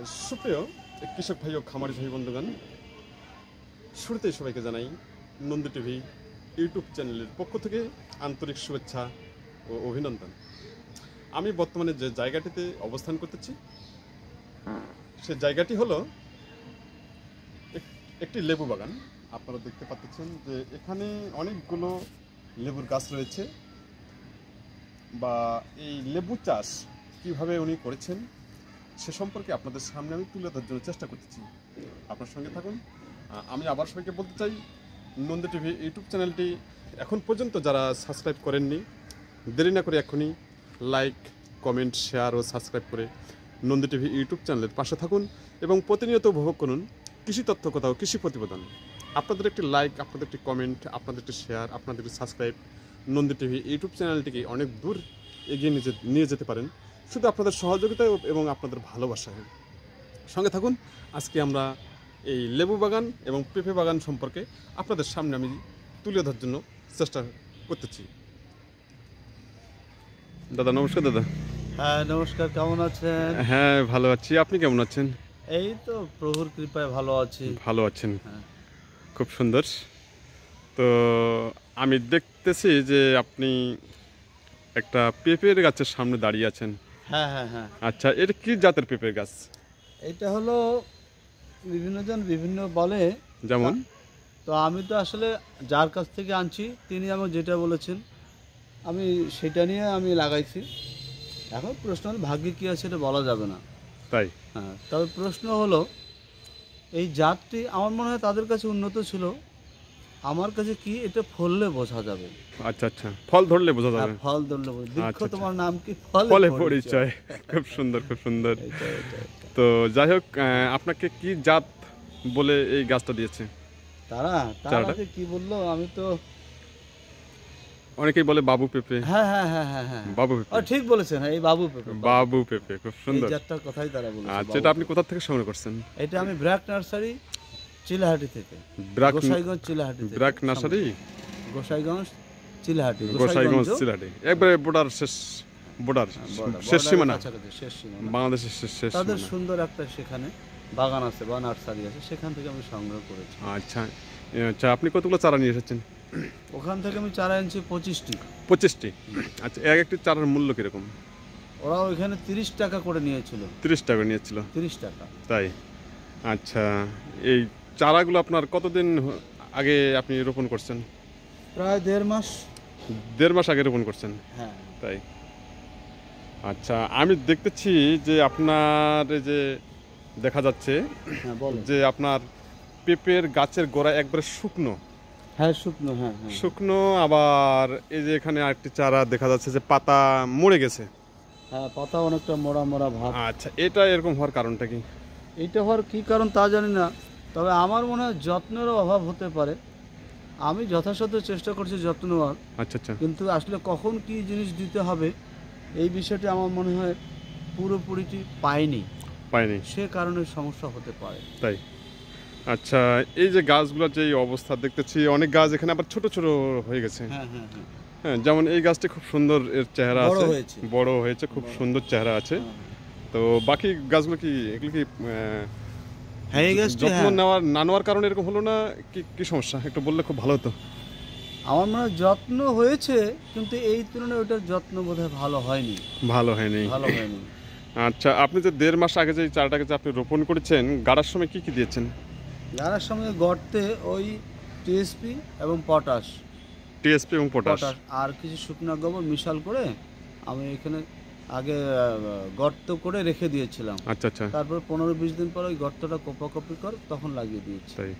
সুপ্রিয় কৃষক ভাই ও খামারি ভাই বন্ধুগণ, শুরুতেই সবাইকে জানাই নন্দী টিভি ইউটিউব চ্যানেলের পক্ষ থেকে আন্তরিক শুভেচ্ছা ও অভিনন্দন। আমি বর্তমানে যে জায়গাটিতে অবস্থান করতেছি সে জায়গাটি হলো একটি লেবু বাগান। আপনারা দেখতে পাচ্ছেন যে এখানে অনেকগুলো লেবুর গাছ রয়েছে, বা এই লেবু চাষ কীভাবে উনি করেছেন সে সম্পর্কে আপনাদের সামনে আমি তুলে ধরার জন্য চেষ্টা করতেছি। আপনার সঙ্গে থাকুন। আমি আবার সবাইকে বলতে চাই, নন্দী টিভি ইউটিউব চ্যানেলটি এখন পর্যন্ত যারা সাবস্ক্রাইব করেননি, দেরি না করে এখনই লাইক, কমেন্ট, শেয়ার ও সাবস্ক্রাইব করে নন্দী টিভি ইউটিউব চ্যানেলের পাশে থাকুন এবং প্রতিনিয়ত উপভোগ করুন কৃষি তথ্য কথা ও কৃষি প্রতিবেদন। আপনাদের একটি লাইক, আপনাদের একটি কমেন্ট, আপনাদের একটি শেয়ার, আপনাদের একটি সাবস্ক্রাইব নন্দী টিভি ইউটিউব চ্যানেলটিকে অনেক দূর এগিয়ে নিয়ে যেতে পারেন শুধু আপনাদের সহযোগিতা এবং আপনাদের ভালোবাসায়। সঙ্গে থাকুন। আজকে আমরা এই লেবু বাগান এবং পেঁপে বাগান সম্পর্কে আপনাদের সামনে আমি তুলে ধরার জন্য চেষ্টা করতেছি। দাদা নমস্কার। দাদা হ্যাঁ নমস্কার, কেমন আছেন? হ্যাঁ ভালো আছি, আপনি কেমন আছেন? এই তো প্রভুর কৃপায় ভালো আছি। ভালো আছেন? হ্যাঁ। খুব সুন্দর। তো আমি দেখতেছি যে আপনি একটা পেঁপের গাছের সামনে দাঁড়িয়ে আছেন। হ্যাঁ হ্যাঁ হ্যাঁ, আচ্ছা, এটা কি জাতের পেঁপের গাছ? এটা হলো বিভিন্নজন বিভিন্ন বলে, যেমন? তো আমি তো আসলে যার কাছ থেকে আনছি তিনি আমাকে যেটা বলেছেন আমি সেটা নিয়ে আমি লাগাইছি। এখন প্রশ্ন হলো ভাগ্যে কী আছে এটা বলা যাবে না। তাই? হ্যাঁ, তবে প্রশ্ন হলো এই জাতটি আমার মনে হয় তাদের কাছে উন্নত ছিল, আমার কাছে কি এটা ফললে বোঝা যাবে। আচ্ছা আচ্ছা, ফল ধরলে বোঝা যাবে। ফল ধরলে বৃক্ষ, আচ্ছা, তোমার নাম কি? ফলে পরিচয়। খুব সুন্দর, খুব সুন্দর। তো যাই হোক, আপনাকে কি জাত বলে এই গাছটা দিয়েছে? তারা আমাকে কি বললো, আমি তো অনেকেই বলে বাবু পেঁপে। হ্যাঁ হ্যাঁ হ্যাঁ হ্যাঁ হ্যাঁ, বাবু পেঁপে। ঠিক বলেছেন, এই বাবু পেঁপে। বাবু পেঁপে খুব সুন্দর। এই জাতটার কথাই তারা বলেছে। আচ্ছা, এটা আপনি কোথা থেকে সংগ্রহ করছেন? এটা আমি ব্র্যাক নার্সারি চিলাহাটি থেকে। গোসাইগঞ্জ চিলাহাটি থেকে। ব্র্যাক নার্সারি গোসাইগঞ্জ চিলাহাটি। গোসাইগঞ্জ চিলাহাটি, একবারে বর্ডার শেষ, বর্ডার শেষ সীমানা, শেষ সীমানা, বাংলাদেশের শেষ। তাদের সুন্দর একটা সেখানে বাগান আছে বা নার্সারি আছে, সেখান থেকে আমি সংগ্রহ করেছি। আচ্ছা আচ্ছা, আপনি কতগুলো চারা নিয়ে এসেছেন? ওখান থেকে আমি চারা এনেছি 25টি। 25টি? আচ্ছা, এক একটি চারার মূল্য কিরকম? ওরা ওইখানে 30 টাকা করে নিয়েছিল। 30 টাকা নিয়েছিল? 30 টাকা। তাই? আচ্ছা, এই চারাগুলো আপনার কতদিন আগে আপনি রোপণ করছেন? প্রায় 1.5 মাস। 1.5 মাস আগে রোপণ করছেন? হ্যাঁ। তাই? আচ্ছা, আমি দেখতেছি যে আপনার এই যে দেখা যাচ্ছে যে আপনার পেঁপের গাছের গোড়া একবারে শুকনো। হ্যাঁ শুকনো, হ্যাঁ শুকনো। আবার এই যে এখানে আরেকটি চারা দেখা যাচ্ছে যে পাতা মরে গেছে। হ্যাঁ, পাতা অনেকটা মোড়া মোড়া ভাব। আচ্ছা, এটা এরকম হওয়ার কারণটা কি? এইটা হওয়ার কী কারণ তা জানি না, তবে আমার মনে হয় যত্নেরও অভাব হতে পারে। আমি যথাসাধ্য চেষ্টা করছি যত্ন নেওয়ার। আচ্ছা আচ্ছা। কিন্তু আসলে কখন কি জিনিস দিতে হবে এই বিষয়টি আমার মনে হয় পুরোপুরিটি পাইনি, সে কারণে সমস্যা হতে পারে। তাই? আচ্ছা, এই যে গাছগুলোর যে অবস্থা দেখতেছি, অনেক গাছ এখানে আবার ছোট ছোট হয়ে গেছে। হ্যাঁ হ্যাঁ হ্যাঁ, হ্যাঁ, যেমন এই গাছটি খুব সুন্দর, এর চেহারা আছে, বড় হয়েছে, খুব সুন্দর চেহারা আছে। তো বাকি গাছগুলো কি, এগুলো কি যত্ন না নেওয়ার কারণে এরকম হলো না? কি সমস্যা একটু বললে খুব ভালো হতো। আমার মনে হয় যত্ন হয়েছে, কিন্তু এই তুলনায় ওটার যত্ন বোধহয় ভালো হয়নি। আচ্ছা, আপনি যে 1.5 মাস আগে যে চারাটাকে যে আপনি রোপণ করেছেন, গাড়ার সময় কি দিয়েছেন? গাড়ার সময় গর্তে ওই টিএসপি এবং পটাশ, আর কিছু শুকনো গোবর মিশাল করে আমি এখানে আগে গর্ত করে রেখে দিয়েছিলাম। আচ্ছা আচ্ছা। তারপর 15-20 দিন পর ওই গর্তটা কোপাকপি করে তখন লাগিয়ে দিয়েছি। তাই?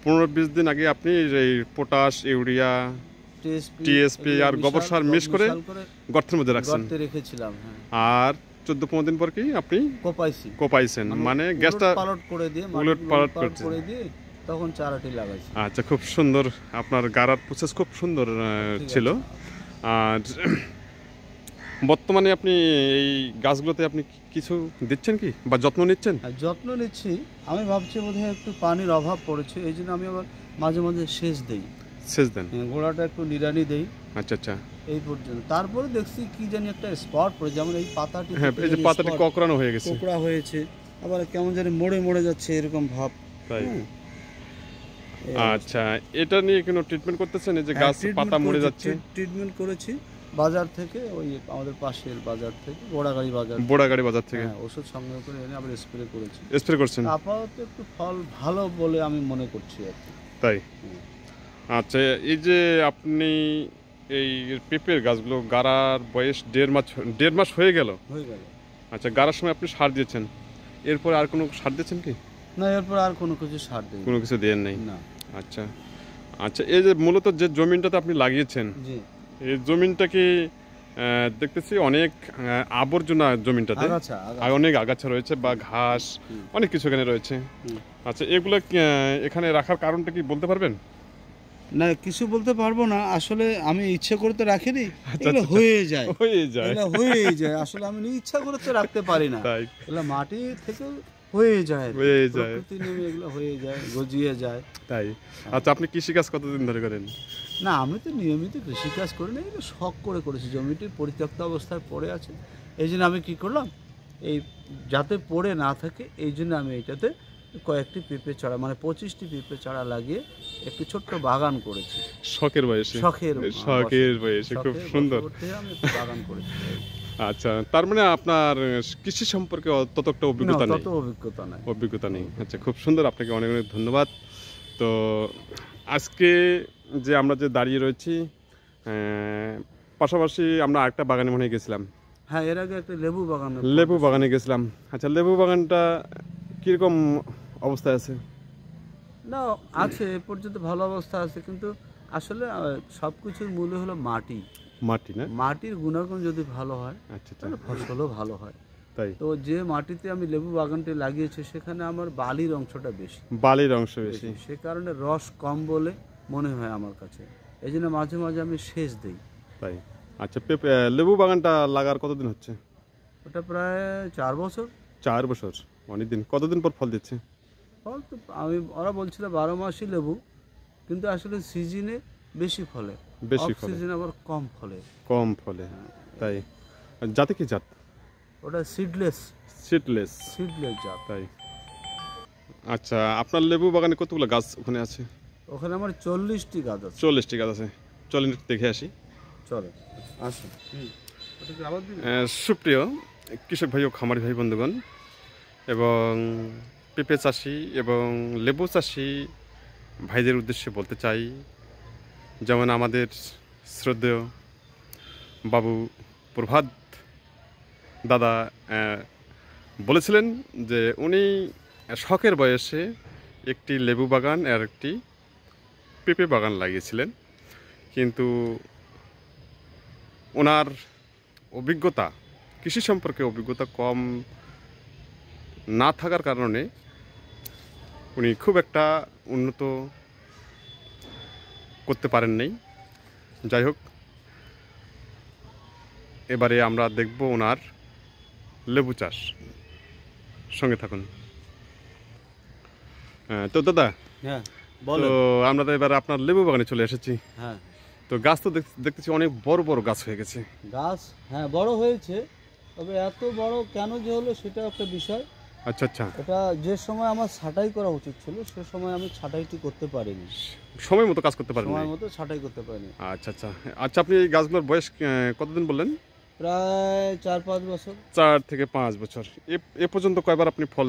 15-20 দিন আগে আপনি এই পটাশ, ইউরিয়া, টিএসপি আর গোবর সার মিশ করে গর্তের মধ্যে রাখছেন? গর্তে রেখেছিলাম, হ্যাঁ। আর 14-15 দিন পর কি আপনি কোপাইছেন, মানে গ্যাসটা পালট করে দিয়ে তখন চারাটি লাগাইছি। আচ্ছা, খুব সুন্দর। আপনার গাড়ার প্রসেস খুব সুন্দর ছিল। আর বর্তমানে আপনি এই গাছগুলোতে আপনি কিছু দিচ্ছেন কি, বা যত্ন নিচ্ছেন? যত্ন নিচ্ছি। আমি ভাবছি বোধহয় একটু পানির অভাব পড়েছে, এই জন্য আমি আবার মাঝে মাঝে সেচ দেন, গোড়াটা একটু নিড়ানি দেই। আচ্ছা আচ্ছা, এই পর্যন্ত। তারপরে দেখছি কি জানি একটা স্পট পড়ে, যেমন এই পাতাটি, হ্যাঁ এই যে পাতাটি কোঁকড়া হয়ে গেছে, কোঁকড়া হয়েছে, আবার কেমন জানি মরে মরে যাচ্ছে এরকম ভাব। তাই? হ্যাঁ, আচ্ছা, এটা নিয়ে কোনো ট্রিটমেন্ট করতেছেন? এই যে গাছ পাতা মরে যাচ্ছে। ট্রিটমেন্ট করেছি বাজার থেকে, ওই আমাদের পাশের বাজার থেকে, বোড়াগাড়ি বাজার থেকে ওষুধ সংগ্রহ করে এনে আবার স্প্রে করেছি। স্প্রে করছেন? আপাতত একটু ফল ভালো বলে আমি মনে করছি আর কি। তাই? আচ্ছা, এই যে আপনি এই পেঁপের গাছগুলো গাড়ার বয়স 1.5 মাস হয়ে গেল। আচ্ছা, গাড়ার সময় আপনি সার দিয়েছেন, এরপর আর কোনো সার দিয়েছেন কি? না, এরপর আর কোনো কিছু সার দিই, কোনো কিছু দেন নাই? না। আচ্ছা আচ্ছা, এই যে মূলত যে জমিনটাতে আপনি লাগিয়েছেন, এই জমিনটা কি দেখতেছি অনেক আবর্জনা, জমিনটাতে অনেক আগাছা রয়েছে বা ঘাস, অনেক কিছু এখানে রয়েছে। আচ্ছা, এগুলো এখানে রাখার কারণটা কি বলতে পারবেন? না, কিছু বলতে পারবো না, আসলে আমি ইচ্ছে করে তো রাখিনি, এগুলো হয়ে যায়। আসলে আমি ইচ্ছা করে তো রাখতে পারি না, এগুলো মাটি থেকে হয়ে যায়, প্রকৃতি নিয়মে এগুলো হয়ে যায়, গজিয়ে যায়। তাই? আচ্ছা, আপনি কৃষিকাজ কতদিন ধরে করেন? না, আমি তো নিয়মিত কৃষিকাজ করি না, এটা শখ করে করেছি। জমিটি পরিত্যক্ত অবস্থায় পড়ে আছে, এই জন্য আমি কি করলাম, এই যাতে পড়ে না থাকে এই জন্য আমি এইটাতে কয়েকটি পেঁপে চারা, মানে 25টি পেঁপে চারা লাগিয়ে একটি ছোট্ট বাগান করেছি। শখের বয়সে? শখের বয়সে, খুব সুন্দর আমি বাগান করেছি। আচ্ছা, তার মানে আপনার কৃষি সম্পর্কে ততটা অভিজ্ঞতা নেই। আচ্ছা, খুব সুন্দর, আপনাকে অনেক অনেক ধন্যবাদ। তো আজকে যে আমরা যে দাঁড়িয়ে রয়েছি, পাশাপাশি আমরা আরেকটা বাগানে মনে গেছিলাম। হ্যাঁ, এর আগে একটা লেবু বাগানে গেছিলাম। আচ্ছা, লেবু বাগানটা কিরকম অবস্থায় আছে? না, আছে, এ পর্যন্ত ভালো অবস্থা আছে, কিন্তু আসলে সব কিছুর মূল হলো মাটি, না? মাটির গুণাগুণ যদি ভালো হয়, তাহলে ফসলও ভালো হয়। তাই তো যে মাটিতে আমি লেবু বাগানটি লাগিয়েছি সেখানে আমার বালির অংশটা বেশি, সে কারণে রস কম বলে মনে হয় আমার কাছে, এই জন্য মাঝে মাঝে আমি সেচ দিই। তাই? আচ্ছা, লেবু বাগানটা লাগার কতদিন হচ্ছে? ওটা প্রায় 4 বছর। 4 বছর, অনেকদিন। কতদিন পর ফল দিচ্ছে? ফল তো ওরা বলছিল 12 মাসই লেবু, কিন্তু আসলে সিজনে বেশি ফলে, সিজনে আবার কম ফলে। তাই? জাতে কি জাত? ওটা সিডলেস জাত। তাই? আচ্ছা, আপনার লেবু বাগানে কতগুলো গাছ ওখানে আছে? ওখানে আমার 40টি গাছ আছে। 40টি গাছ আছে, চলেন দেখে আসি। চলে আসুন। সুপ্রিয় কৃষক ভাই ও খামারি ভাই বন্ধুগণ, এবং পেঁপে চাষি এবং লেবু চাষি ভাইদের উদ্দেশ্যে বলতে চাই, যেমন আমাদের শ্রদ্ধেয় বাবু প্রভাত দাদা বলেছিলেন যে উনি শখের বয়সে একটি লেবু বাগান আর একটি পেঁপে বাগান লাগিয়েছিলেন, কিন্তু ওনার অভিজ্ঞতা, কৃষি সম্পর্কে অভিজ্ঞতা কম না থাকার কারণে উনি খুব একটা উন্নত করতে পারেন নাই। যাই হোক, এবারে আমরা দেখব ওনার লেবু চাষ, সঙ্গে থাকুন। তো দাদা, তো আমরা তো এবার আপনার লেবু বাগানে চলে এসেছি। হ্যাঁ, তো গাছ তো দেখতেছি অনেক বড় বড় গাছ হয়ে গেছে। গাছ হ্যাঁ বড় হয়েছে, তবে এত বড় কেন যে হলো সেটা একটা বিষয়। আচ্ছা আচ্ছা, এটা যে সময় আমার ছাঁটাই করা উচিত ছিল সে সময় আমি ছাঁটাইটি করতে পারিনি, সময় মতো কাজ করতে পারিনি, সময় মতো ছাঁটাই করতে পারিনি। আচ্ছা আচ্ছা আচ্ছা, আপনি এই গাছগুলোর বয়স কতদিন বললেন? প্রায় 4-5 বছর। 4 থেকে 5 বছর। এ পর্যন্ত কয়বার আপনি ফল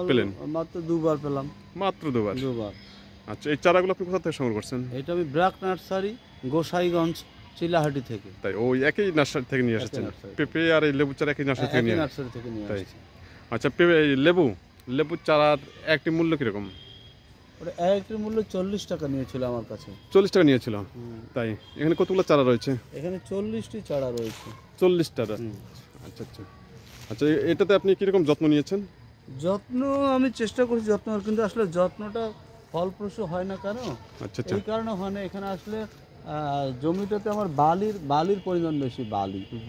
পেলেন? মাত্র 2বার পেলাম। মাত্র 2বার? আচ্ছা, এই চারাগুলো আপনি কোথা থেকে সংগ্রহ করছেন? এটা আমি ব্র্যাক নার্সারি, গোসাইগঞ্জ, চিলাহাটি থেকে। তাই? ওই একই নার্সারি থেকে নিয়ে এসেছেন? পেঁপে আর এই লেবু চারা একই নার্সারি থেকে নিয়ে এসেছেন? আচ্ছা, লেবু চারার একটি মূল্য কিরকম? ওটা একটি মূল্য 40 টাকা নিয়েছিল আমার কাছে। 40 টাকা নিয়েছিল? তাই? এখানে কতগুলো চারা রয়েছে? এখানে 40টি চারা রয়েছে। 40টা? আচ্ছা আচ্ছা আচ্ছা, এটাতে আপনি কিরকম যত্ন নিয়েছেন? যত্ন আমি চেষ্টা করছি যত্ন, কিন্তু আসলে যত্নটা ফলপ্রসূ হয় না কেন? আচ্ছা, এই কারণে হয় না, এখানে আসলে জমিটাতে আমার বালির পরিমাণ বেশি,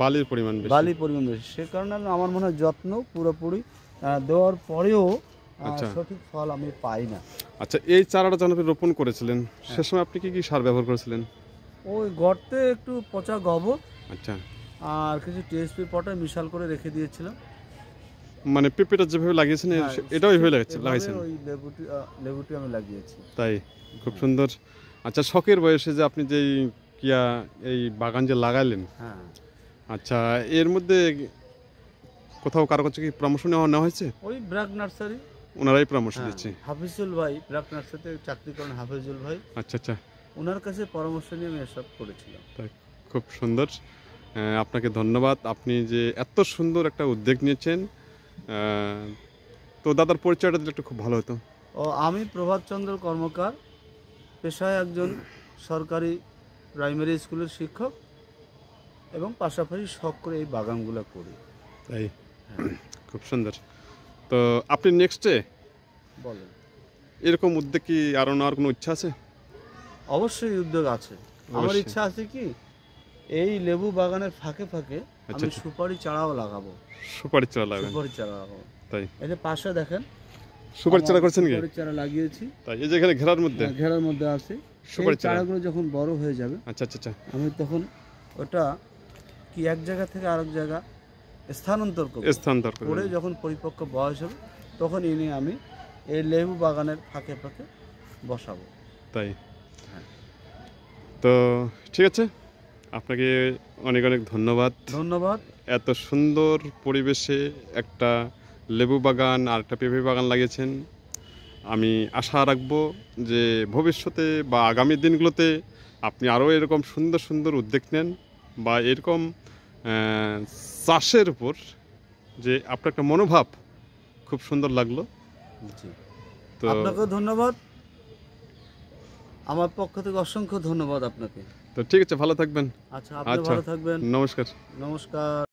বালির পরিমাণ বেশি, সে কারণে আমার মনে হয় যত্ন পুরোপুরি দেওয়ার পরেও সঠিক ফল আমি পাই না। আচ্ছা, এই চারাটা যখন আপনি রোপণ করেছিলেন সে সময় আপনি কি সার ব্যবহার করেছিলেন? ওই গর্তে একটু পচা গোবর, আচ্ছা, আর কিছু টিএসপি পটাশ মিশাল করে রেখে দিয়েছিলাম। মানে পেঁপেটা যেভাবে লাগিয়েছেন হ্যাঁ, এটাও এইভাবে এভাবে লাগাইছেন? ওই লেবুটি আমি লাগিয়েছি। তাই, খুব সুন্দর। আচ্ছা, শখের বয়সে যে আপনি যেই এই বাগান যে লাগাইলেন, হ্যাঁ, আচ্ছা এর মধ্যে কোথাও কারো কাছে কি পরামর্শ নেওয়া হয়েছে? ওই ব্র্যাক নার্সারি, ওনারাই পরামর্শ হ্যাঁ, দিচ্ছে? হাফিজুল ভাই, ব্র্যাক নার্সারিতে চাকরি করেন হাফিজুল ভাই, আচ্ছা আচ্ছা, ওনার কাছে পরামর্শ নিয়ে আমি এসব করেছিলাম। তাই, খুব সুন্দর। আপনাকে ধন্যবাদ, আপনি যে এত সুন্দর একটা উদ্যোগ নিয়েছেন। তো দাদার পরিচয়টা দিলে একটু খুব ভালো হতো। ও, আমি প্রভাতচন্দ্র কর্মকার, পেশায় একজন সরকারি প্রাইমারি স্কুলের শিক্ষক, এবং পাশাপাশি শখ করে এই বাগানগুলো করি। তাই, হ্যাঁ, খুব সুন্দর। তো আপনি নেক্সটে বলেন। এরকম উদ্যোগ কি আরও নেওয়ার কোনো ইচ্ছা আছে? অবশ্যই উদ্যোগ আছে। আমার অবশ্যই। ইচ্ছা আছে কি, এই লেবু বাগানের ফাঁকে ফাঁকে আচ্ছা, আমি আচ্ছা। সুপারি চারাও লাগাবো। সুপারি চারা লাগাবেন? সুপারি চারা লাগাবো। তাই, এই যে পাশে দেখেন, সুপারি চারা আমার করছেন কি? সুপারি চারা লাগিয়েছি, তাই, এই যে এখানে ঘেরার মধ্যে ঘেরার মধ্যে আছে। সুপারি সেই চারা? চারাগুলো যখন বড় হয়ে যাবে, আচ্ছা আচ্ছা আচ্ছা, আমি তখন ওটা কি এক জায়গা থেকে আরেক জায়গা স্থানান্তর করব। স্থানান্তর করে করবেন? যখন পরিপক্ক বয়স হবে, তখন এনে আমি এই লেবু বাগানের ফাঁকে ফাঁকে বসাবো। তাই, হ্যাঁ। তো ঠিক আছে, আপনাকে অনেক অনেক ধন্যবাদ। ধন্যবাদ। এত সুন্দর পরিবেশে একটা লেবু বাগান আর একটা পেঁপে বাগান লাগিয়েছেন। আমি আশা রাখবো যে ভবিষ্যতে বা আগামী দিনগুলোতে আপনি আরও এরকম সুন্দর সুন্দর উদ্যোগ নেন, বা এরকম চাষের উপর যে আপনার একটা মনোভাব খুব সুন্দর লাগলো। জি, তো আপনাকেও ধন্যবাদ, আমার পক্ষ থেকে অসংখ্য ধন্যবাদ আপনাকে। তো ঠিক আছে, ভালো থাকবেন। আচ্ছা, আপনি আচ্ছা, ভালো থাকবেন। নমস্কার। নমস্কার।